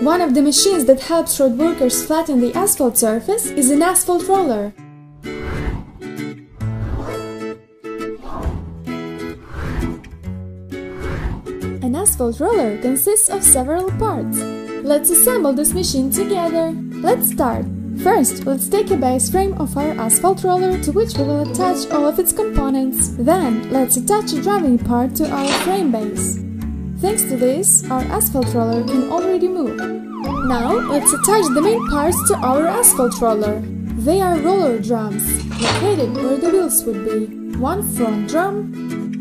One of the machines that helps road workers flatten the asphalt surface is an asphalt roller. An asphalt roller consists of several parts. Let's assemble this machine together. Let's start. First, let's take a base frame of our asphalt roller to which we will attach all of its components. Then, let's attach a driving part to our frame base. Thanks to this, our asphalt roller can already move. Now, let's attach the main parts to our asphalt roller. They are roller drums, located where the wheels would be. One front drum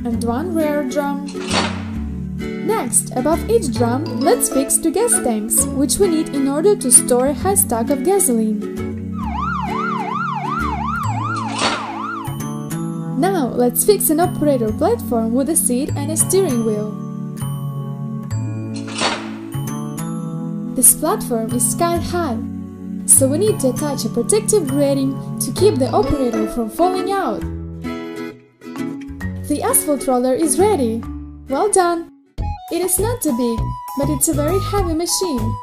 and one rear drum. Next, above each drum, let's fix two gas tanks, which we need in order to store a high stock of gasoline. Now, let's fix an operator platform with a seat and a steering wheel. This platform is sky high, so we need to attach a protective grating to keep the operator from falling out. The asphalt roller is ready. Well done! It is not too big, but it's a very heavy machine.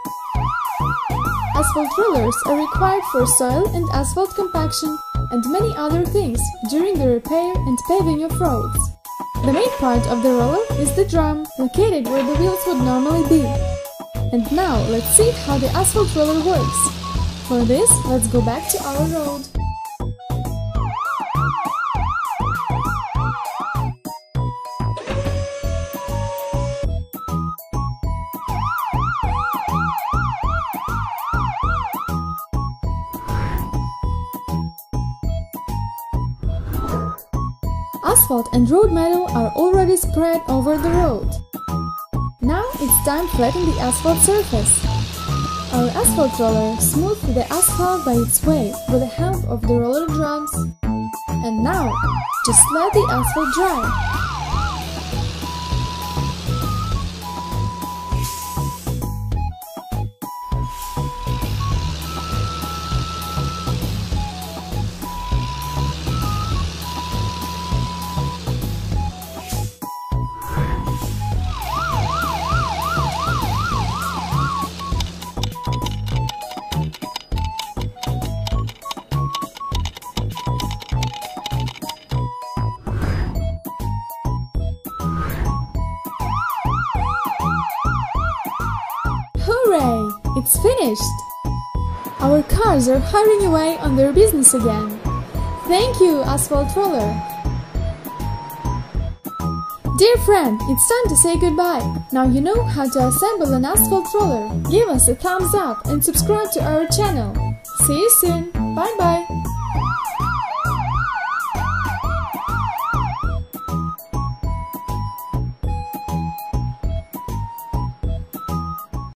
Asphalt rollers are required for soil and asphalt compaction and many other things during the repair and paving of roads. The main part of the roller is the drum, located where the wheels would normally be. And now let's see how the asphalt roller works. For this, let's go back to our road. Asphalt and road metal are already spread over the road. Now it's time to flatten the asphalt surface. Our asphalt roller smooths the asphalt by its weight with the help of the roller drums. And now, just let the asphalt dry. Hooray! It's finished! Our cars are hurrying away on their business again. Thank you, asphalt roller! Dear friend, it's time to say goodbye. Now you know how to assemble an asphalt roller. Give us a thumbs up and subscribe to our channel. See you soon. Bye bye.